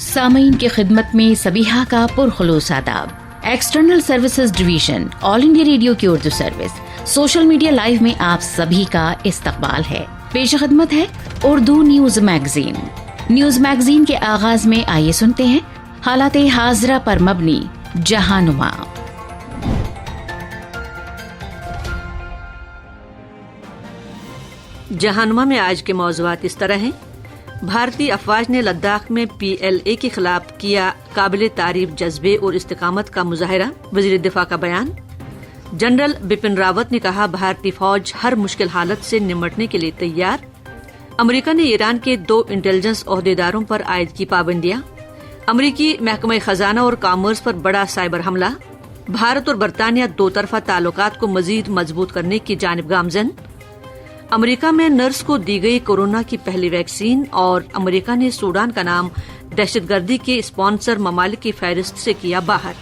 سامعین کی خدمت میں سبیحہ کا پرخلوص آداب. ایکسٹرنل سروسز ڈویژن آل انڈیا ریڈیو کی Urdu service social media live میں آپ سبھی کا استقبال ہے. پیش خدمت ہے Urdu news magazine. News magazine کے آغاز میں آئیے سنتے ہیں حالات حاضرہ پر مبنی جہانما. جہانما میں آج کے موضوعات اس طرح ہیں. بھارتی افواج نے لداخ میں PLA کے خلاف کیا قابل تعریف جذبے اور استقامت کا مظاہرہ، وزیر دفاع کا بیان. جنرل بپن راوت نے کہا بھارتی فوج ہر مشکل حالت سے نمٹنے کے لیے تیار. امریکہ نے ایران کے 2 انٹیلیجنس عہدیداروں پر عائد کی پابندیاں. امریکی محکمہ خزانہ اور کامرس پر بڑا سائبر حملہ. بھارت اور برطانیہ 2 طرفہ تعلقات کو مزید مضبوط کرنے کی جانب گامزن. امریکہ میں نرس کو دی گئی کورونا کی پہلی ویکسین، اور امریکہ نے سوڈان کا نام دہشت گردی کے اسپانسر ممالک کی فہرست سے کیا باہر.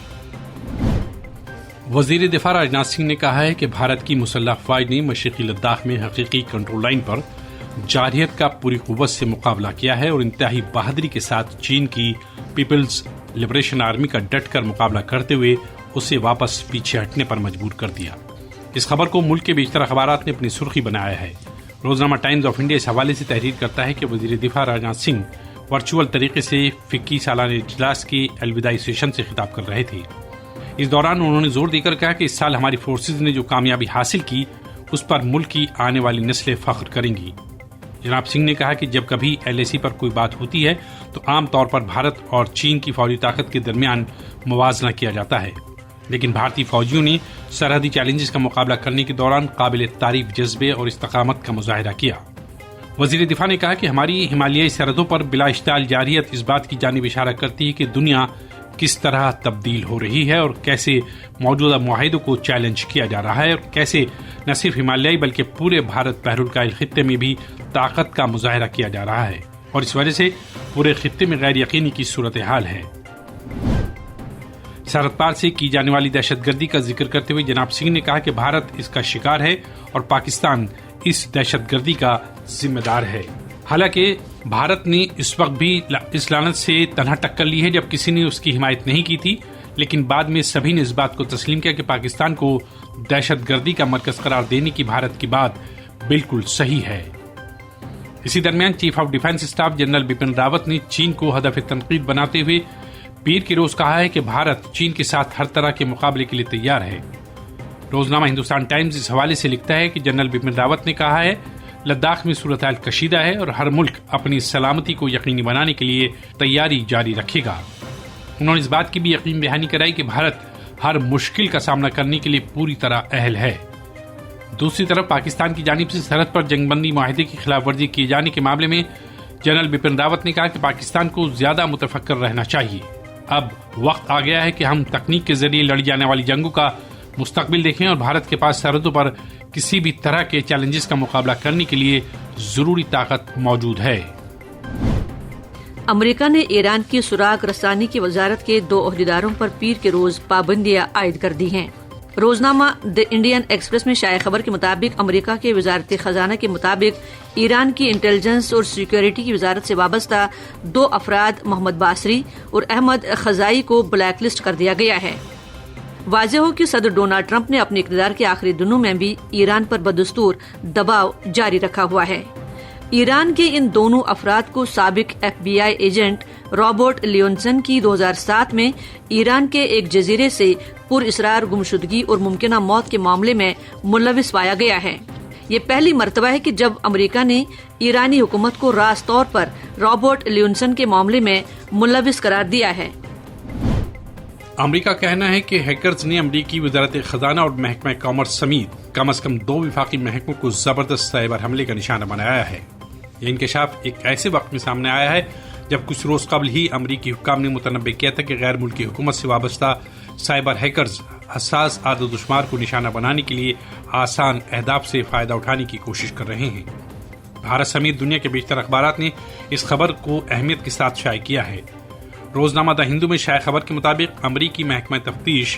وزیر دفاع راجناتھ سنگھ نے کہا ہے کہ بھارت کی مسلح افواج نے مشرقی لداخ میں حقیقی کنٹرول لائن پر جارحیت کا پوری قوت سے مقابلہ کیا ہے اور انتہائی بہادری کے ساتھ چین کی پیپلز لبریشن آرمی کا ڈٹ کر مقابلہ کرتے ہوئے اسے واپس پیچھے ہٹنے پر مجبور کر دیا. اس خبر کو ملک کے بیشتر اخبارات نے اپنی سرخی بنایا ہے. روزنامہ ٹائمز آف انڈیا اس حوالے سے تحریر کرتا ہے کہ وزیر دفاع راجناتھ سنگھ ورچوئل طریقے سے فکی سالانہ اجلاس کے الوداعی سیشن سے خطاب کر رہے تھے. اس دوران انہوں نے زور دے کر کہا کہ اس سال ہماری فورسز نے جو کامیابی حاصل کی اس پر ملک کی آنے والی نسلیں فخر کریں گی. جناب سنگھ نے کہا کہ جب کبھی LAC پر کوئی بات ہوتی ہے تو عام طور پر بھارت اور چین کی فوجی طاقت کے درمیان موازنہ کیا جاتا ہے، لیکن بھارتی فوجیوں نے سرحدی چیلنجز کا مقابلہ کرنے کے دوران قابل تعریف جذبے اور استقامت کا مظاہرہ کیا. وزیر دفاع نے کہا کہ ہماری ہمالیائی سرحدوں پر بلا اشتعال جارحیت اس بات کی جانب اشارہ کرتی ہے کہ دنیا کس طرح تبدیل ہو رہی ہے اور کیسے موجودہ معاہدوں کو چیلنج کیا جا رہا ہے، اور کیسے نہ صرف ہمالیائی بلکہ پورے بھارت بحر الکاہل خطے میں بھی طاقت کا مظاہرہ کیا جا رہا ہے، اور اس وجہ سے پورے خطے میں غیر یقینی کی صورتحال ہے. سرحد پار سے کی جانے والی دہشت گردی کا ذکر کرتے ہوئے جناب سنگھ نے کہا کہ بھارت اس کا شکار ہے اور پاکستان اس دہشت گردی کا ذمہ دار ہے. حالانکہ بھارت نے اس وقت بھی اس لعنت سے تنہا ٹکر لی ہے جب کسی نے اس کی حمایت نہیں کی تھی، لیکن بعد میں سبھی نے اس بات کو تسلیم کیا کہ پاکستان کو دہشت گردی کا مرکز قرار دینے کی بھارت کی بات بالکل صحیح ہے. اسی درمیان chief of defence staff general Bipin Rawat نے چین کو ہدف تنقید بناتے ہوئے پیر کے روز کہا ہے کہ بھارت چین کے ساتھ ہر طرح کے مقابلے کے لیے تیار ہے. روزنامہ ہندوستان ٹائمز اس حوالے سے لکھتا ہے کہ جنرل بپن راوت نے کہا ہے لداخ میں صورتحال کشیدہ ہے اور ہر ملک اپنی سلامتی کو یقینی بنانے کے لیے تیاری جاری رکھے گا. انہوں نے اس بات کی بھی یقین دہانی کرائی کہ بھارت ہر مشکل کا سامنا کرنے کے لیے پوری طرح اہل ہے. دوسری طرف پاکستان کی جانب سے سرحد پر جنگ بندی معاہدے کی خلاف ورزی کیے جانے کے معاملے میں جنرل بپن راوت نے کہا کہ پاکستان کو زیادہ متفکر رہنا چاہیے. اب وقت آ گیا ہے کہ ہم تکنیک کے ذریعے لڑی جانے والی جنگوں کا مستقبل دیکھیں اور بھارت کے پاس سرحدوں پر کسی بھی طرح کے چیلنجز کا مقابلہ کرنے کے لیے ضروری طاقت موجود ہے. امریکہ نے ایران کی سراغ رسانی کی وزارت کے 2 عہدیداروں پر پیر کے روز پابندیاں عائد کر دی ہیں. روزنامہ دی انڈین ایکسپریس میں شائع خبر کے مطابق امریکہ کے وزارت خزانہ کے مطابق ایران کی انٹیلیجنس اور سیکیورٹی کی وزارت سے وابستہ 2 افراد محمد باسری اور احمد خزائی کو بلیک لسٹ کر دیا گیا ہے. واضح ہو کہ صدر ڈونلڈ ٹرمپ نے اپنے اقتدار کے آخری دنوں میں بھی ایران پر بدستور دباؤ جاری رکھا ہوا ہے. ایران کے ان دونوں افراد کو سابق FBI ایجنٹ رابرٹ لیونسن کی 2007 میں ایران کے ایک جزیرے سے پر اسرار گمشدگی اور ممکنہ موت کے معاملے میں ملوث پایا گیا ہے. یہ پہلی مرتبہ ہے کہ جب امریکہ نے ایرانی حکومت کو راست طور پر رابرٹ لیونسن کے معاملے میں ملوث قرار دیا ہے. امریکہ کا کہنا ہے کہ ہیکرز نے امریکی وزارت خزانہ اور محکمہ کامرس سمیت کم از کم 2 وفاقی محکموں کو زبردست سائبر حملے کا نشانہ بنایا ہے. یہ انکشاف ایک ایسے وقت میں سامنے آیا ہے جب کچھ روز قبل ہی امریکی حکام نے متنبع کیا تھا کہ غیر ملکی حکومت سے وابستہ سائبر ہیکرز حساس عدد و شمار کو نشانہ بنانے کے لیے آسان اہداف سے فائدہ اٹھانے کی کوشش کر رہے ہیں. بھارت سمیت دنیا کے بیشتر اخبارات نے اس خبر کو اہمیت کے ساتھ شائع کیا ہے. روزنامہ دا ہندو میں شائع خبر کے مطابق امریکی محکمہ تفتیش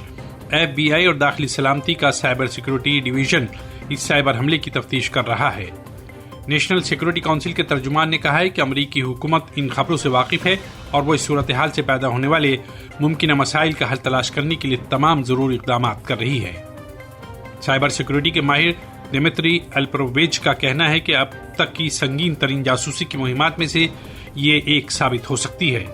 FBI اور داخلی سلامتی کا سائبر سیکورٹی ڈویژن اس سائبر حملے کی تفتیش کر رہا ہے. نیشنل سیکورٹی کونسل کے ترجمان نے کہا ہے کہ امریکی حکومت ان خبروں سے واقف ہے اور وہ اس صورتحال سے پیدا ہونے والے ممکنہ مسائل کا حل تلاش کرنے کے لیے تمام ضروری اقدامات کر رہی ہے۔ سائبر سیکورٹی کے ماہر دمتری الپروویچ کا کہنا ہے کہ اب تک کی سنگین ترین جاسوسی کی مہمات میں سے یہ ایک ثابت ہو سکتی ہے۔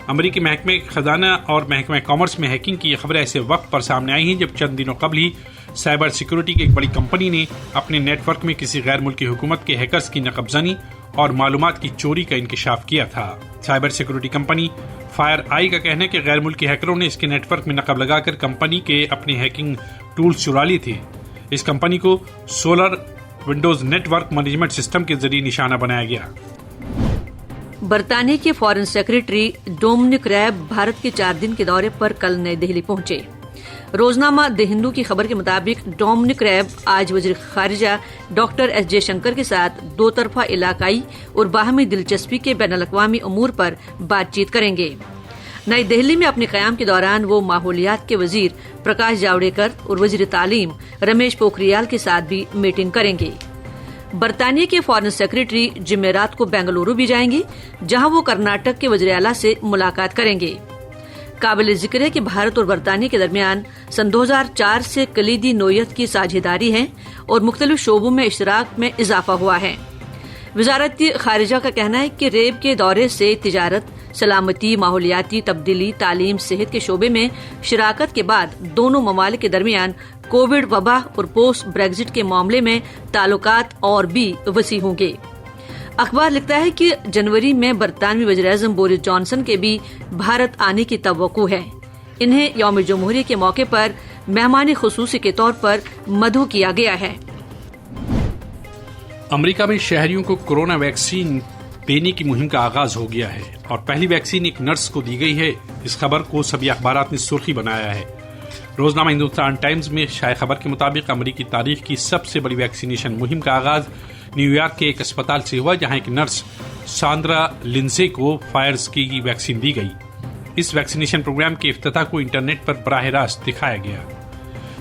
امریکی محکمہ خزانہ اور محکمہ کامرس میں ہیکنگ کی یہ خبریں ایسے وقت پر سامنے آئی ہیں جب چند دنوں قبل ہی سائبر سیکورٹی کی ایک بڑی کمپنی نے اپنے نیٹ ورک میں کسی غیر ملکی حکومت کے ہیکرز کی نقب زنی اور معلومات کی چوری کا انکشاف کیا تھا۔ سائبر سیکورٹی کمپنی فائر آئی کا کہنا ہے کہ غیر ملکی ہیکروں نے اس کے نیٹ ورک میں نقب لگا کر کمپنی کے اپنے ہیکنگ ٹولز چرا لیے تھے۔ اس کمپنی کو SolarWinds network management system کے ذریعے نشانہ بنایا گیا۔ برطانیہ کے فارن سیکرٹری ڈومنک ریب بھارت کے 4 دن کے دورے پر کل نئی دہلی پہنچے۔ روزنامہ دی ہندو کی خبر کے مطابق ڈومنک ریب آج وزیر خارجہ ڈاکٹر ایس جے شنکر کے ساتھ 2 طرفہ علاقائی اور باہمی دلچسپی کے بین الاقوامی امور پر بات چیت کریں گے۔ نئی دہلی میں اپنے قیام کے دوران وہ ماحولیات کے وزیر پرکاش جاوڈیکر اور وزیر تعلیم رمیش پوکھریال کے ساتھ بھی میٹنگ کریں گے۔ برطانیہ کے فارن سیکرٹری جمعرات کو بنگلورو بھی جائیں گے، جہاں وہ کرناٹک کے وزیر اعلیٰ سے ملاقات کریں گے۔ قابل ذکر ہے کہ بھارت اور برطانیہ کے درمیان سن 2004 سے کلیدی نوعیت کی ساجھیداری ہے اور مختلف شعبوں میں اشتراک میں اضافہ ہوا ہے۔ وزارت خارجہ کا کہنا ہے کہ ریب کے دورے سے تجارت، سلامتی، ماحولیاتی تبدیلی، تعلیم، صحت کے شعبے میں شراکت کے بعد دونوں ممالک کے درمیان کووڈ وبا اور پوسٹ بریگزٹ کے معاملے میں تعلقات اور بھی وسیع ہوں گے۔ اخبار لکھتا ہے کہ جنوری میں برطانوی وزیراعظم بورس جانسن کے بھی بھارت آنے کی توقع ہے۔ انہیں یوم جمہوریہ کے موقع پر مہمان خصوصی کے طور پر مدعو کیا گیا ہے۔ امریکہ میں شہریوں کو کورونا ویکسین دینے کی مہم کا آغاز ہو گیا ہے اور پہلی ویکسین ایک نرس کو دی گئی ہے۔ اس خبر کو سبھی اخبارات نے سرخی بنایا ہے۔ روزنامہ ہندوستان ٹائمز میں شائع خبر کے مطابق امریکی تاریخ کی سب سے بڑی ویکسینیشن مہم کا آغاز نیو یارک کے ایک اسپتال سے ہوا، جہاں ایک نرس ساندرا لنزے کو فائرز کی ویکسین دی گئی۔ اس ویکسینیشن پروگرام کے افتتاح کو انٹرنیٹ پر براہ راست دکھایا گیا۔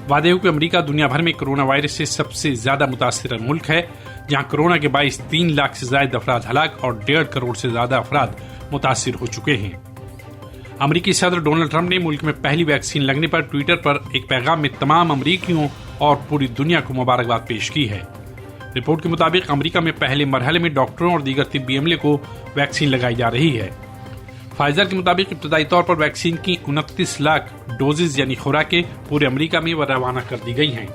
وعدے ہو کہ امریکہ دنیا بھر میں کورونا وائرس سے سب سے زیادہ متاثرہ ملک ہے، جہاں کورونا کے باعث 3 لاکھ سے زائد افراد ہلاک اور 1.5 کروڑ سے زیادہ افراد متاثر ہو چکے ہیں۔ امریکی صدر ڈونلڈ ٹرمپ نے ملک میں پہلی ویکسین لگنے پر ٹویٹر پر ایک پیغام میں تمام امریکیوں اور پوری دنیا کو مبارکباد پیش کی ہے۔ رپورٹ کے مطابق امریکہ میں پہلے مرحلے میں ڈاکٹروں اور دیگر طبی عملے کو ویکسین لگائی جا رہی ہے۔ فائزر کے مطابق ابتدائی طور پر ویکسین کی 29 لاکھ ڈوزز یعنی خوراکیں پورے امریکہ میں روانہ کر دی گئی ہیں۔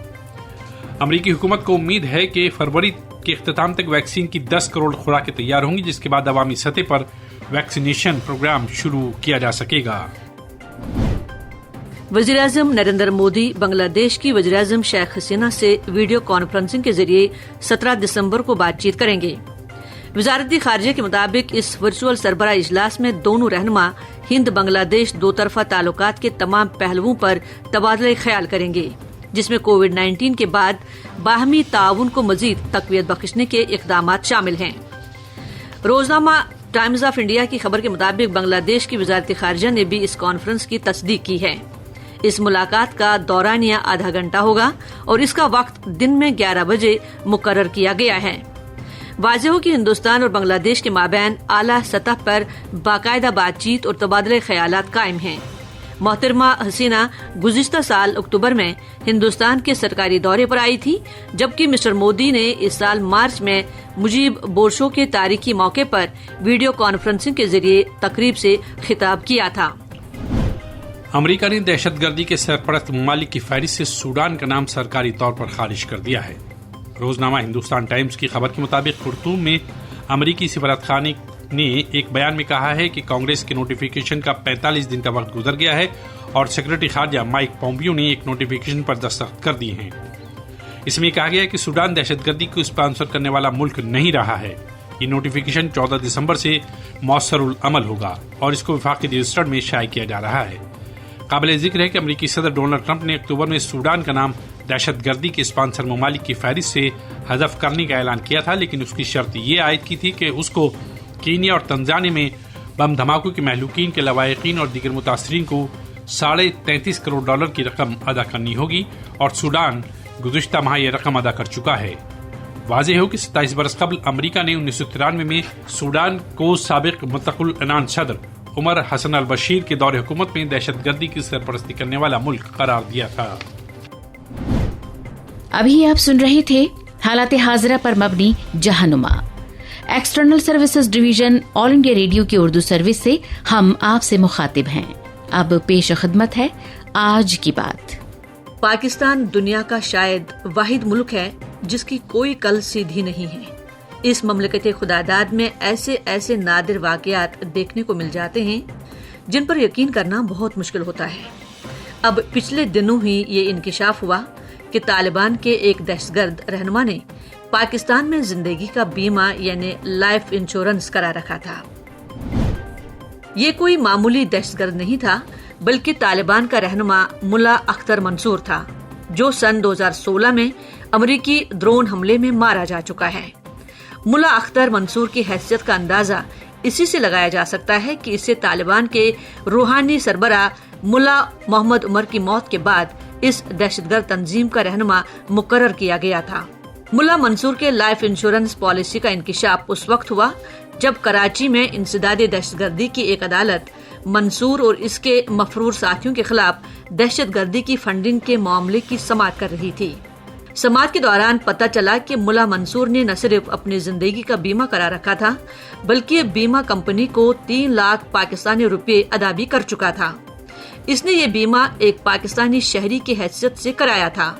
امریکی حکومت کو امید ہے کہ فروری کے اختتام تک ویکسین کی 10 کروڑ خوراکیں تیار ہوں گی، جس کے بعد عوامی سطح پر ویکسینیشن پروگرام شروع کیا جا سکے گا۔ وزیراعظم نریندر مودی بنگلہ دیش کی وزیراعظم شیخ حسینہ سے ویڈیو کانفرنسنگ کے ذریعے 17 دسمبر کو بات چیت کریں گے۔ وزارت خارجہ کے مطابق اس ورچوئل سربراہ اجلاس میں دونوں رہنما ہند بنگلہ دیش 2 طرفہ تعلقات کے تمام پہلوؤں پر تبادلہ خیال کریں گے، جس میں کووڈ 19 کے بعد باہمی تعاون کو مزید تقویت بخشنے کے اقدامات شامل ہیں۔ روزنامہ ٹائمز آف انڈیا کی خبر کے مطابق بنگلہ دیش کی وزارت خارجہ نے بھی اس کانفرنس کی تصدیق کی ہے۔ اس ملاقات کا دورانیہ آدھا گھنٹہ ہوگا اور اس کا وقت دن میں 11 بجے مقرر کیا گیا ہے۔ واضح ہو کہ ہندوستان اور بنگلہ دیش کے مابین اعلیٰ سطح پر باقاعدہ بات چیت اور تبادلہ خیالات قائم ہیں۔ محترمہ حسینہ گزشتہ سال اکتوبر میں ہندوستان کے سرکاری دورے پر آئی تھی، جبکہ مسٹر مودی نے اس سال مارچ میں مجیب بورشو کے تاریخی موقع پر ویڈیو کانفرنسنگ کے ذریعے تقریب سے خطاب کیا تھا۔ امریکہ نے دہشت گردی کے سرپرست ممالک کی فہرست سے سوڈان کا نام سرکاری طور پر خارج کر دیا ہے۔ روزنامہ ہندوستان ٹائمز کی خبر کے مطابق خرطوم میں امریکی سفارت خانے نے ایک بیان میں کہا ہے کہ کانگریس کے نوٹیفیکیشن کا 45 دن کا وقت گزر گیا ہے اور سیکرٹری خارجہ مائک پومپیو نے ایک نوٹیفیکیشن پر دستخط کر دیے ہیں۔ اس میں کہا گیا ہے کہ سوڈان دہشت گردی کو اسپانسر کرنے والا ملک نہیں رہا ہے۔ یہ نوٹیفیکیشن 14 دسمبر سے مؤثر العمل ہوگا اور اس کو وفاقی رجسٹر میں شائع کیا جا رہا ہے۔ قابل ذکر ہے کہ امریکی صدر ڈونلڈ ٹرمپ نے اکتوبر میں سوڈان کا نام دہشت گردی کے اسپانسر ممالک کی فہرست سے حذف کرنے کا اعلان کیا تھا، لیکن اس کی شرط یہ عائد کی تھی کہ اس کو کینیا اور تنزانیہ میں بم دھماکوں کے مہلوکین کے لواحقین اور دیگر متاثرین کو $33.5 کروڑ کی رقم ادا کرنی ہوگی اور سوڈان گزشتہ ماہ یہ رقم ادا کر چکا ہے۔ واضح ہو کہ 27 برس قبل امریکہ نے 1993 میں سوڈان کو سابق متقل عنان صدر عمر حسن البشیر کے دور حکومت میں دہشت گردی کی سرپرستی کرنے والا ملک قرار دیا تھا۔ ابھی آپ سن رہے تھے حالات حاضرہ پر مبنی جہنما۔ ایکسٹرنل سروسز ڈویژن آل انڈیا ریڈیو کی اردو سروس سے ہم آپ سے مخاطب ہیں۔ اب پیش خدمت ہے آج کی بات۔ پاکستان دنیا کا شاید واحد ملک ہے جس کی کوئی کل سیدھی نہیں ہے۔ اس مملکت خداداد میں ایسے نادر واقعات دیکھنے کو مل جاتے ہیں جن پر یقین کرنا بہت مشکل ہوتا ہے۔ اب پچھلے دنوں ہی یہ انکشاف ہوا کہ طالبان کے ایک دہشت گرد رہنما نے پاکستان میں زندگی کا بیمہ یعنی لائف انشورنس کرا رکھا تھا۔ یہ کوئی معمولی دہشت گرد نہیں تھا بلکہ طالبان کا رہنما ملا اختر منصور تھا، جو سن 2016 میں امریکی ڈرون حملے میں مارا جا چکا ہے۔ ملا اختر منصور کی حیثیت کا اندازہ اسی سے لگایا جا سکتا ہے کہ اسے طالبان کے روحانی سربراہ ملا محمد عمر کی موت کے بعد اس دہشت گرد تنظیم کا رہنما مقرر کیا گیا تھا۔ ملا منصور کے لائف انشورنس پالیسی کا انکشاف اس وقت ہوا جب کراچی میں انسداد دہشت گردی کی ایک عدالت منصور اور اس کے مفرور ساتھیوں کے خلاف دہشت گردی کی فنڈنگ کے معاملے کی سماعت کر رہی تھی۔ سماعت کے دوران پتہ چلا کہ ملا منصور نے نہ صرف اپنی زندگی کا بیمہ کرا رکھا تھا بلکہ بیمہ کمپنی کو 3 لاکھ پاکستانی روپے ادا بھی کر چکا تھا۔ اس نے یہ بیمہ ایک پاکستانی شہری کی حیثیت سے کرایا تھا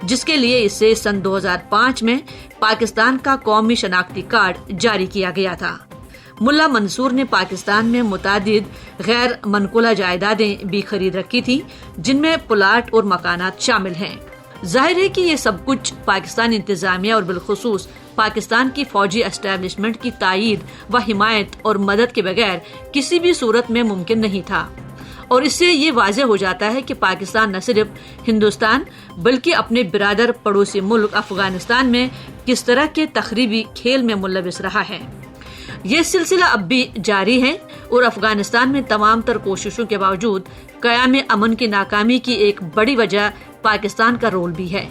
جس کے لیے اسے سن 2005 میں پاکستان کا قومی شناختی کارڈ جاری کیا گیا تھا۔ ملا منصور نے پاکستان میں متعدد غیر منقولہ جائیدادیں بھی خرید رکھی تھی جن میں پلاٹ اور مکانات شامل ہیں۔ ظاہر ہے کہ یہ سب کچھ پاکستانی انتظامیہ اور بالخصوص پاکستان کی فوجی اسٹیبلشمنٹ کی تائید و حمایت اور مدد کے بغیر کسی بھی صورت میں ممکن نہیں تھا، اور اس سے یہ واضح ہو جاتا ہے کہ پاکستان نہ صرف ہندوستان بلکہ اپنے برادر پڑوسی ملک افغانستان میں کس طرح کے تخریبی کھیل میں ملوث رہا ہے۔ یہ سلسلہ اب بھی جاری ہے اور افغانستان میں تمام تر کوششوں کے باوجود قیام امن کی ناکامی کی ایک بڑی وجہ پاکستان کا رول بھی ہے،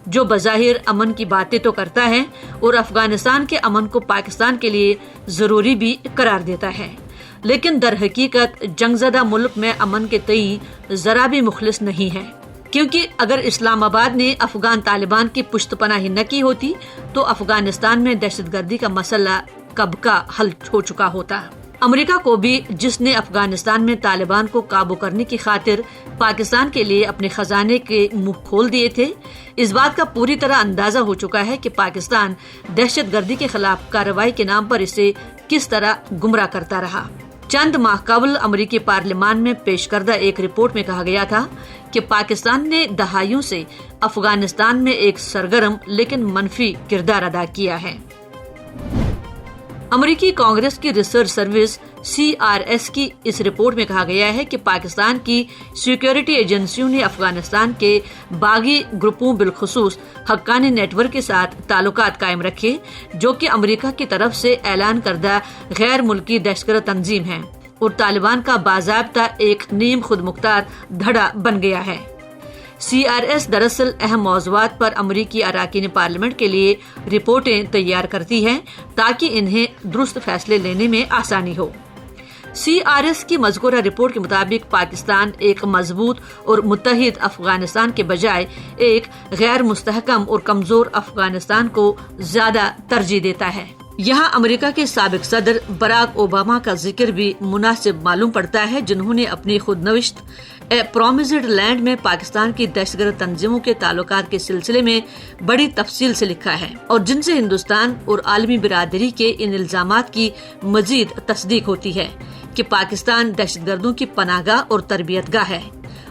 جو بظاہر امن کی باتیں تو کرتا ہے اور افغانستان کے امن کو پاکستان کے لیے ضروری بھی قرار دیتا ہے، لیکن در حقیقت جنگ زدہ ملک میں امن کے تئیں ذرا بھی مخلص نہیں ہے، کیونکہ اگر اسلام آباد نے افغان طالبان کی پشت پناہی نہ کی ہوتی تو افغانستان میں دہشت گردی کا مسئلہ کب کا حل ہو چکا ہوتا۔ امریکہ کو بھی، جس نے افغانستان میں طالبان کو قابو کرنے کی خاطر پاکستان کے لیے اپنے خزانے کے منہ کھول دیے تھے، اس بات کا پوری طرح اندازہ ہو چکا ہے کہ پاکستان دہشت گردی کے خلاف کارروائی کے نام پر اسے کس طرح گمراہ کرتا رہا۔ چند ماہ قبل امریکی پارلیمان میں پیش کردہ ایک رپورٹ میں کہا گیا تھا کہ پاکستان نے دہائیوں سے افغانستان میں ایک سرگرم لیکن منفی کردار ادا کیا ہے۔ امریکی کانگریس کی ریسرچ سروس CRS کی اس رپورٹ میں کہا گیا ہے کہ پاکستان کی سیکیورٹی ایجنسیوں نے افغانستان کے باغی گروپوں بالخصوص حقانی نیٹ ورک کے ساتھ تعلقات قائم رکھے، جو کہ امریکہ کی طرف سے اعلان کردہ غیر ملکی دہشتگرد تنظیم ہیں، اور طالبان کا باضابطہ ایک نیم خود مختار دھڑا بن گیا ہے۔ CRS دراصل اہم موضوعات پر امریکی اراکین پارلیمنٹ کے لیے رپورٹیں تیار کرتی ہے تاکہ انہیں درست فیصلے لینے میں آسانی ہو۔ CRS کی مذکورہ رپورٹ کے مطابق پاکستان ایک مضبوط اور متحد افغانستان کے بجائے ایک غیر مستحکم اور کمزور افغانستان کو زیادہ ترجیح دیتا ہے۔ یہاں امریکہ کے سابق صدر براک اوباما کا ذکر بھی مناسب معلوم پڑتا ہے، جنہوں نے اپنی خود نوشت اے پرومزڈ لینڈ میں پاکستان کی دہشت گرد تنظیموں کے تعلقات کے سلسلے میں بڑی تفصیل سے لکھا ہے، اور جن سے ہندوستان اور عالمی برادری کے ان الزامات کی مزید تصدیق ہوتی ہے کہ پاکستان دہشت گردوں کی پناہ گاہ اور تربیت گاہ ہے،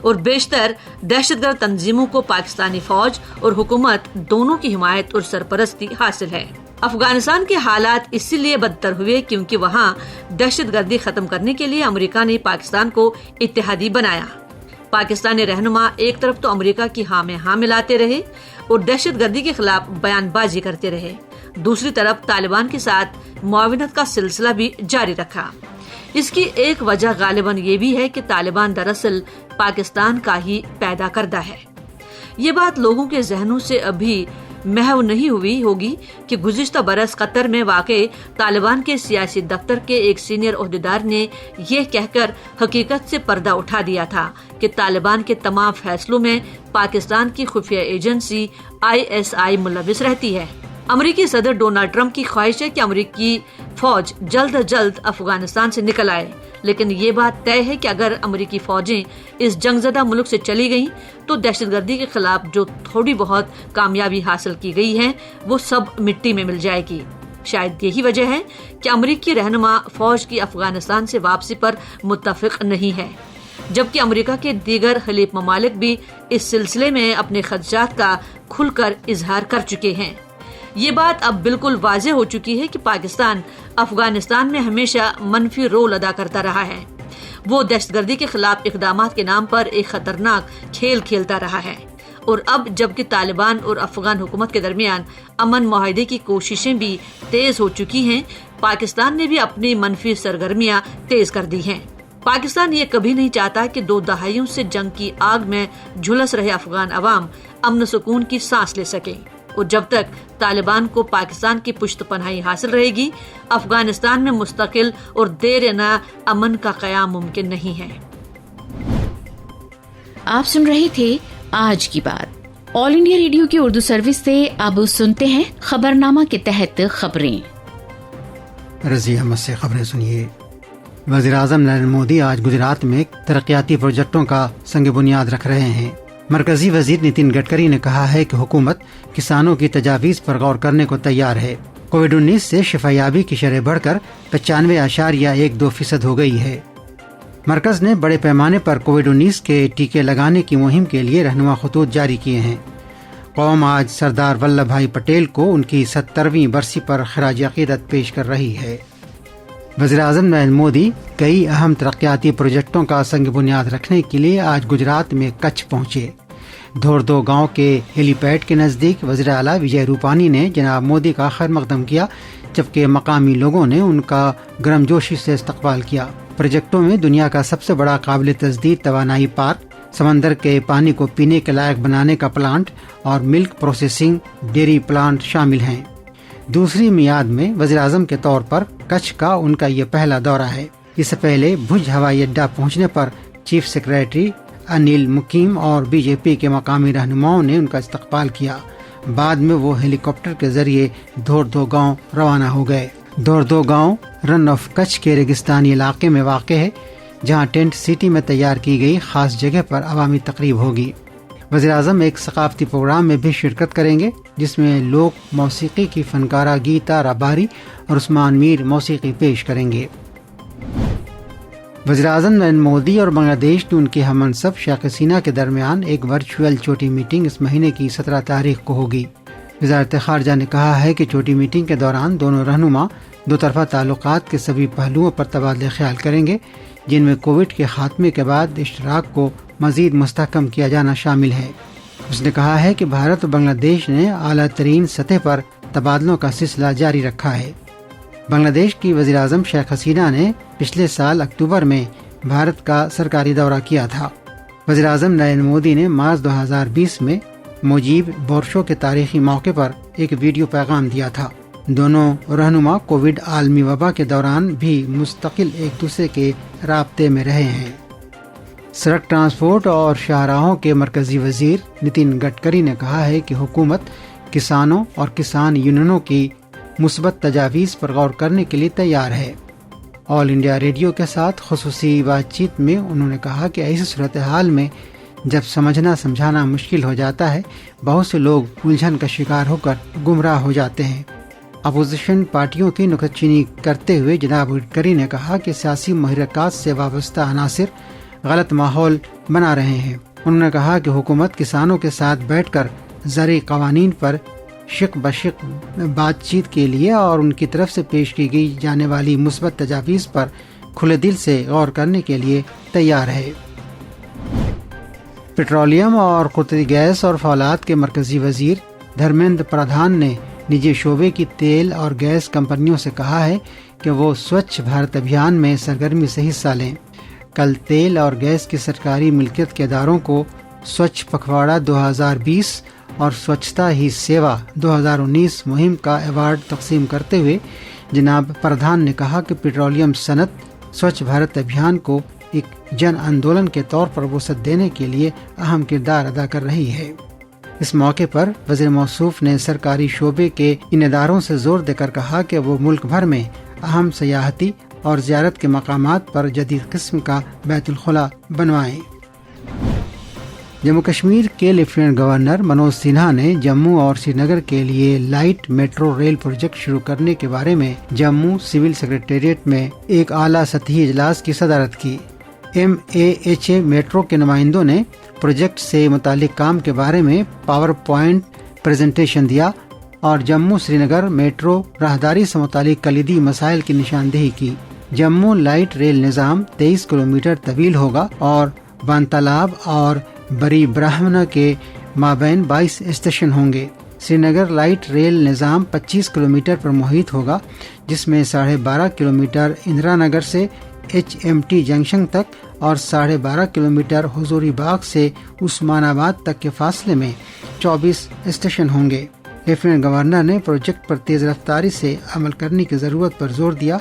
اور بیشتر دہشت گرد تنظیموں کو پاکستانی فوج اور حکومت دونوں کی حمایت اور سرپرستی حاصل ہے۔ افغانستان کے حالات اسی لیے بدتر ہوئے کیونکہ وہاں دہشت گردی ختم کرنے کے لیے امریکہ نے پاکستان کو اتحادی بنایا۔ پاکستانی رہنما ایک طرف تو امریکہ کی ہاں میں ہاں ملاتے رہے اور دہشت گردی کے خلاف بیان بازی کرتے رہے، دوسری طرف طالبان کے ساتھ معاونت کا سلسلہ بھی جاری رکھا۔ اس کی ایک وجہ غالباً یہ بھی ہے کہ طالبان دراصل پاکستان کا ہی پیدا کردہ ہے۔ یہ بات لوگوں کے ذہنوں سے ابھی محو نہیں ہوئی ہوگی کہ گزشتہ برس قطر میں واقع طالبان کے سیاسی دفتر کے ایک سینئر عہدیدار نے یہ کہہ کر حقیقت سے پردہ اٹھا دیا تھا کہ طالبان کے تمام فیصلوں میں پاکستان کی خفیہ ایجنسی ISI ملوث رہتی ہے۔ امریکی صدر ڈونلڈ ٹرمپ کی خواہش ہے کہ امریکی فوج جلد از جلد افغانستان سے نکل آئے، لیکن یہ بات طے ہے کہ اگر امریکی فوجیں اس جنگ زدہ ملک سے چلی گئیں تو دہشت گردی کے خلاف جو تھوڑی بہت کامیابی حاصل کی گئی ہے وہ سب مٹی میں مل جائے گی۔ شاید یہی وجہ ہے کہ امریکی رہنما فوج کی افغانستان سے واپسی پر متفق نہیں ہے، جبکہ امریکہ کے دیگر حلیف ممالک بھی اس سلسلے میں اپنے خدشات کا کھل کر اظہار کر چکے ہیں۔ یہ بات اب بالکل واضح ہو چکی ہے کہ پاکستان افغانستان میں ہمیشہ منفی رول ادا کرتا رہا ہے۔ وہ دہشت گردی کے خلاف اقدامات کے نام پر ایک خطرناک کھیل کھیلتا رہا ہے، اور اب جبکہ طالبان اور افغان حکومت کے درمیان امن معاہدے کی کوششیں بھی تیز ہو چکی ہیں، پاکستان نے بھی اپنی منفی سرگرمیاں تیز کر دی ہیں۔ پاکستان یہ کبھی نہیں چاہتا کہ 2 دہائیوں سے جنگ کی آگ میں جھلس رہے افغان عوام امن سکون کی سانس لے سکیں، اور جب تک طالبان کو پاکستان کی پشت پناہی حاصل رہے گی، افغانستان میں مستقل اور دیر نہ امن کا قیام ممکن نہیں ہے۔ آپ سن رہے تھے آج کی بات۔ آل انڈیا ریڈیو کی اردو سروس سے اب سنتے ہیں خبرنامہ کے تحت خبریں۔ رضی احمد سے خبریں سنیے۔ وزیر اعظم نریندر مودی آج گجرات میں ترقیاتی پروجیکٹوں کا سنگ بنیاد رکھ رہے ہیں۔ مرکزی وزیر نتن گڈکری نے کہا ہے کہ حکومت کسانوں کی تجاویز پر غور کرنے کو تیار ہے۔ کووڈ-19 سے شفا یابی کی شرح بڑھ کر 95.12% ہو گئی ہے۔ مرکز نے بڑے پیمانے پر کووڈ-19 کے ٹیکے لگانے کی مہم کے لیے رہنما خطوط جاری کیے ہیں۔ قوم آج سردار ولبھ بھائی پٹیل کو ان کی 70ویں برسی پر خراج عقیدت پیش کر رہی ہے۔ وزیر اعظم نریندر مودی کئی اہم ترقیاتی پروجیکٹوں کا سنگ بنیاد رکھنے کے لیے آج گجرات میں کچھ پہنچے۔ دھوردو گاؤں کے ہیلی پیڈ کے نزدیک وزیر اعلیٰ وجے روپانی نے جناب مودی کا خیر مقدم کیا، جبکہ مقامی لوگوں نے ان کا گرمجوشی سے استقبال کیا۔ پروجیکٹوں میں دنیا کا سب سے بڑا قابل تجدید توانائی پارک، سمندر کے پانی کو پینے کے لائق بنانے کا پلانٹ اور ملک پروسیسنگ ڈیری پلانٹ شامل ہیں۔ دوسری میعاد میں وزیر اعظم کے طور پر کچھ کا ان کا یہ پہلا دورہ ہے۔ اس سے پہلے بھج ہوائی اڈہ پہنچنے پر چیف سیکریٹری انل مکیم اور بی جے پی کے مقامی رہنماؤں نے ان کا استقبال کیا۔ بعد میں وہ ہیلی کاپٹر کے ذریعے دھوردو گاؤں روانہ ہو گئے۔ دھوردو گاؤں رن آف کچھ کے ریگستانی علاقے میں واقع ہے، جہاں ٹینٹ سٹی میں تیار کی گئی خاص جگہ پر عوامی تقریب ہوگی۔ وزیر اعظم ایک ثقافتی پروگرام میں بھی شرکت کریں گے، جس میں لوک موسیقی کی فنکارہ گیتا راباری اور عثمان میر موسیقی پیش کریں گے۔ وزیر اعظم نریندر مودی اور بنگلہ دیش کے ان کے ہم منصب شیخ حسینہ کے درمیان ایک ورچوئل چھوٹی میٹنگ اس مہینے کی 17 تاریخ کو ہوگی۔ وزارت خارجہ نے کہا ہے کہ چھوٹی میٹنگ کے دوران دونوں رہنما دو طرفہ تعلقات کے سبھی پہلوؤں پر تبادلہ خیال کریں گے، جن میں کووڈ کے خاتمے کے بعد اشتراک کو مزید مستحکم کیا جانا شامل ہے۔ اس نے کہا ہے کہ بھارت اور بنگلہ دیش نے اعلیٰ ترین سطح پر تبادلوں کا سلسلہ جاری رکھا ہے۔ بنگلہ دیش کی وزیر اعظم شیخ حسینہ نے پچھلے سال اکتوبر میں بھارت کا سرکاری دورہ کیا تھا۔ وزیر اعظم نریندر مودی نے مارچ 2020 میں مجیب بورشو کے تاریخی موقع پر ایک ویڈیو پیغام دیا تھا۔ دونوں رہنما کووڈ عالمی وبا کے دوران بھی مستقل ایک دوسرے کے رابطے میں رہے ہیں۔ سڑک ٹرانسپورٹ اور شاہراہوں کے مرکزی وزیر نتن گڈکری نے کہا ہے کہ حکومت کسانوں اور کسان یونینوں کی مثبت تجاویز پر غور کرنے کے لیے تیار ہے۔ آل انڈیا ریڈیو کے ساتھ خصوصی بات چیت میں انہوں نے کہا کہ ایسی صورتحال میں جب سمجھنا سمجھانا مشکل ہو جاتا ہے، بہت سے لوگ الجھن کا شکار ہو کر گمراہ ہو جاتے ہیں۔ اپوزیشن پارٹیوں کی نکتہ چینی کرتے ہوئے جناب گڈکری نے کہا کہ سیاسی محرکات سے وابستہ عناصر غلط ماحول بنا رہے ہیں۔ انہوں نے کہا کہ حکومت کسانوں کے ساتھ بیٹھ کر زرعی قوانین پر شق بشق بات چیت کے لیے اور ان کی طرف سے پیش کی گئی جانے والی مثبت تجاویز پر کھلے دل سے غور کرنے کے لیے تیار ہے۔ پیٹرولیم اور قدرتی گیس اور فولاد کے مرکزی وزیر دھرمیندر پردھان نے نجی شعبے کی تیل اور گیس کمپنیوں سے کہا ہے کہ وہ سوچھ بھارت ابھیان میں سرگرمی سے حصہ لیں۔ کل تیل اور گیس کی سرکاری ملکیت کے اداروں کو سوچھ پکھواڑا 2020 اور سوچھتا ہی سیوا 2019 مہم کا ایوارڈ تقسیم کرتے ہوئے جناب پردھان نے کہا کہ پیٹرولیم صنعت سوچھ بھارت ابھیان کو ایک جن آندولن کے طور پر وسعت دینے کے لیے اہم کردار ادا کر رہی ہے۔ اس موقع پر وزیر موصوف نے سرکاری شعبے کے ان اداروں سے زور دے کر کہا کہ وہ ملک بھر میں اہم سیاحتی اور زیارت کے مقامات پر جدید قسم کا بیت الخلا بنوائیں۔ جموں کشمیر کے لیفٹیننٹ گورنر منوج سنہا نے جموں اور سری نگر کے لیے لائٹ میٹرو ریل پروجیکٹ شروع کرنے کے بارے میں جموں سول سیکریٹریٹ میں ایک اعلیٰ سطحی اجلاس کی صدارت کی۔ MAHA میٹرو کے نمائندوں نے پروجیکٹ سے متعلق کام کے بارے میں پاور پوائنٹ پریزنٹیشن دیا اور جموں سری نگر میٹرو راہداری سے متعلق کلیدی مسائل کی نشاندہی کی۔ جموں لائٹ ریل نظام 23 کلومیٹر طویل ہوگا اور بانتالاب اور بری برہمنا کے مابین 22 اسٹیشن ہوں گے۔ سری نگر لائٹ ریل نظام 25 کلومیٹر پر محیط ہوگا، جس میں 12.5 کلومیٹر اندرا نگر سے HMT جنکشن تک اور 12.5 کلومیٹر حضوری باغ سے عثمان آباد تک کے فاصلے میں 24 اسٹیشن ہوں گے۔ لیفٹیننٹ گورنر نے پروجیکٹ پر تیز رفتاری سے عمل کرنے کی ضرورت پر زور دیا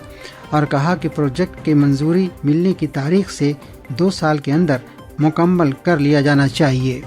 اور کہا کہ پروجیکٹ کی منظوری ملنے کی تاریخ سے 2 سال کے اندر مکمل کر لیا جانا چاہیے۔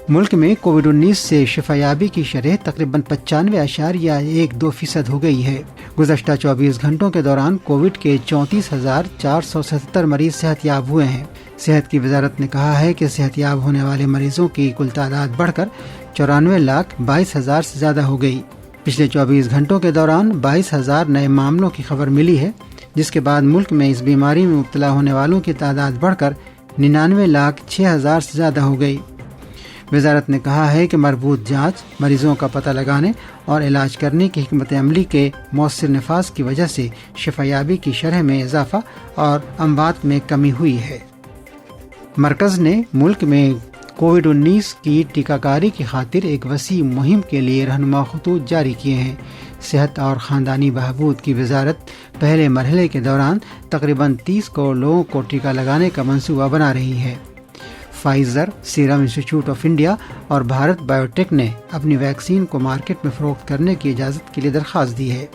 ملک میں کووڈ-19 سے شفا یابی کی شرح تقریباً 95.12% ہو گئی ہے۔ گزشتہ 24 گھنٹوں کے دوران کووڈ کے 34,477 مریض صحت یاب ہوئے ہیں۔ صحت کی وزارت نے کہا ہے کہ صحت یاب ہونے والے مریضوں کی کل تعداد بڑھ کر 94,22,000 سے زیادہ ہو گئی۔ پچھلے 24 گھنٹوں کے دوران 22,000 نئے معاملوں کی خبر ملی ہے، جس کے بعد ملک میں اس بیماری میں مبتلا ہونے والوں کی تعداد بڑھ کر 99,06,000 سے زیادہ ہو گئی۔ وزارت نے کہا ہے کہ مربوط جانچ، مریضوں کا پتہ لگانے اور علاج کرنے کی حکمت عملی کے مؤثر نفاذ کی وجہ سے شفا یابی کی شرح میں اضافہ اور اموات میں کمی ہوئی ہے۔ مرکز نے ملک میں کووڈ-19 کی ٹیکہ کاری کی خاطر ایک وسیع مہم کے لیے رہنما خطوط جاری کیے ہیں۔ صحت اور خاندانی بہبود کی وزارت پہلے مرحلے کے دوران تقریباً 30 کروڑ لوگوں کو ٹیکہ لگانے کا منصوبہ بنا رہی ہے۔ Pfizer, serum institute of India اور بھارت بایو ٹیک نے اپنی ویکسین کو مارکیٹ میں فروخت کرنے کی اجازت کے لیے درخواست دی ہے۔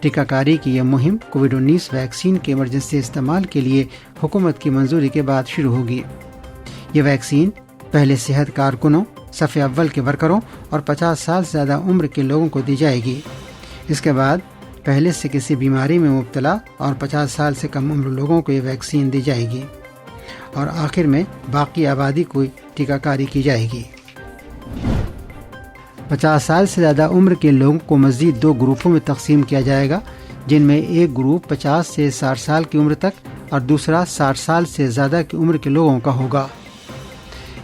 ٹیکہ کاری کی یہ مہم کووڈ-19 ویکسین کے ایمرجنسی استعمال کے لیے حکومت کی منظوری کے بعد شروع ہوگی۔ یہ ویکسین پہلے صحت کارکنوں، صف اول کے ورکروں اور 50 سال سے زیادہ عمر کے لوگوں کو دی جائے گی۔ اس کے بعد پہلے سے کسی بیماری میں مبتلا اور 50 سال سے کم عمر لوگوں کو یہ ویکسین دی جائے گی اور آخر میں باقی آبادی کو ٹیکہ کاری کی جائے گی۔ 50 سال سے زیادہ عمر کے لوگوں کو مزید 2 گروپوں میں تقسیم کیا جائے گا، جن میں ایک گروپ 50 سے 60 سال کی عمر تک اور دوسرا 60 سال سے زیادہ کی عمر کے لوگوں کا ہوگا۔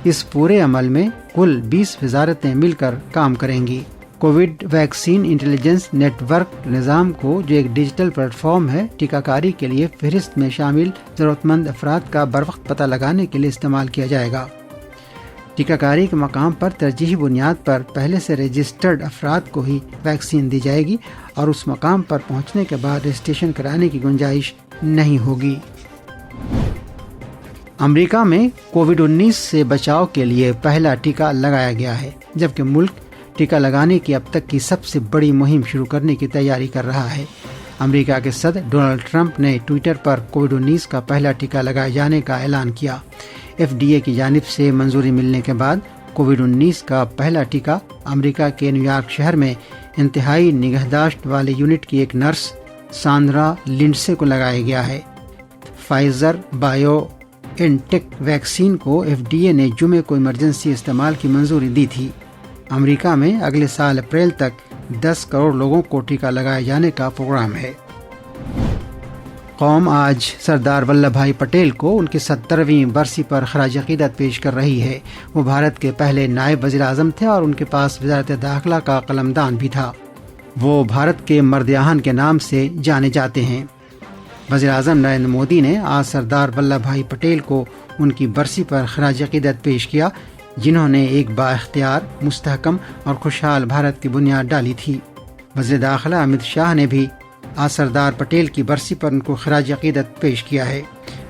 اس پورے عمل میں کل 20 وزارتیں مل کر کام کریں گی۔ COVID vaccine intelligence network نظام کو، جو ایک ڈیجیٹل پلیٹ فارم ہے، ٹیکہ کاری کے لیے فہرست میں شامل ضرورت مند افراد کا بروقت پتہ لگانے کے لیے استعمال کیا جائے گا۔ ٹیکہ کاری کے مقام پر ترجیحی بنیاد پر پہلے سے رجسٹرڈ افراد کو ہی ویکسین دی جائے گی اور اس مقام پر پہنچنے کے بعد رجسٹریشن کرانے کی گنجائش نہیں ہوگی۔ امریکہ میں کووڈ-19 سے بچاؤ کے لیے پہلا ٹیکہ لگایا گیا ہے، جبکہ ملک ٹیکہ لگانے کی اب تک کی سب سے بڑی مہم شروع کرنے کی تیاری کر رہا ہے۔ امریکہ کے صدر ڈونلڈ ٹرمپ نے ٹویٹر پر کووڈ-19 کا پہلا ٹیکہ لگائے جانے کا اعلان کیا۔ FDA کی جانب سے منظوری ملنے کے بعد کووڈ-19 کا پہلا ٹیکہ امریکہ کے نیویارک شہر میں انتہائی نگہداشت والے یونٹ کی ایک نرس ساندرا لنڈسے کو لگایا گیا ہے۔ فائزر بایو ان ٹیک ویکسین کو FDA نے جمعے کو ایمرجنسی استعمال کی منظوری دی تھی۔ امریکہ میں اگلے سال اپریل تک 10 کروڑ لوگوں کو ٹیکہ لگائے جانے کا پروگرام ہے۔ قوم آج سردار ولبھ بھائی پٹیل کو ان کی 70ویں برسی پر خراج عقیدت پیش کر رہی ہے۔ وہ بھارت کے پہلے نائب وزیر اعظم تھے اور ان کے پاس وزارت داخلہ کا قلمدان بھی تھا۔ وہ بھارت کے مرد آہن کے نام سے جانے جاتے ہیں۔ وزیر اعظم نریندر مودی نے آج سردار ولبھ بھائی پٹیل کو ان کی برسی پر خراج عقیدت پیش کیا، جنہوں نے ایک با اختیار، مستحکم اور خوشحال بھارت کی بنیاد ڈالی تھی۔ وزیر داخلہ امت شاہ نے بھی آج سردار پٹیل کی برسی پر ان کو خراج عقیدت پیش کیا ہے۔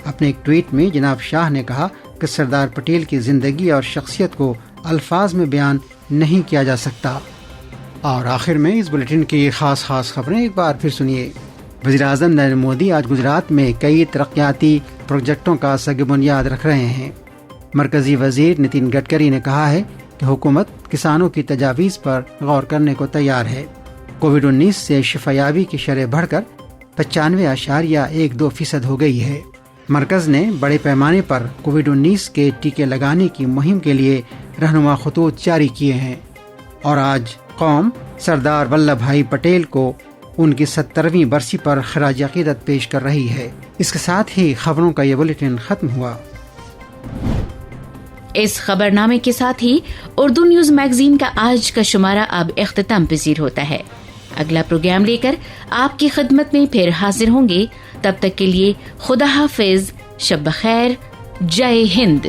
اپنے ایک ٹویٹ میں جناب شاہ نے کہا کہ سردار پٹیل کی زندگی اور شخصیت کو الفاظ میں بیان نہیں کیا جا سکتا۔ اور آخر میں اس بلیٹن کی خاص خبریں ایک بار پھر سنیے۔ وزیراعظم نریندر مودی آج گجرات میں کئی ترقیاتی پروجیکٹوں کا سگ بنیاد رکھ رہے ہیں۔ مرکزی وزیر نتن گڈکری نے کہا ہے کہ حکومت کسانوں کی تجاویز پر غور کرنے کو تیار ہے۔ کووڈ-19 سے شفا یابی کی شرح بڑھ کر 95.12% ہو گئی ہے۔ مرکز نے بڑے پیمانے پر کووڈ-19 کے ٹیکے لگانے کی مہم کے لیے رہنما خطوط جاری کیے ہیں، اور آج قوم سردار ولبھ بھائی پٹیل کو ان کی 70ویں برسی پر خراج عقیدت پیش کر رہی ہے۔ اس کے ساتھ ہی خبروں کا یہ بلیٹن ختم ہوا۔ اس خبرنامے کے ساتھ ہی اردو نیوز میگزین کا آج کا شمارہ اب اختتام پذیر ہوتا ہے۔ اگلا پروگرام لے کر آپ کی خدمت میں پھر حاضر ہوں گے۔ تب تک کے لیے خدا حافظ، شب بخیر، جے ہند۔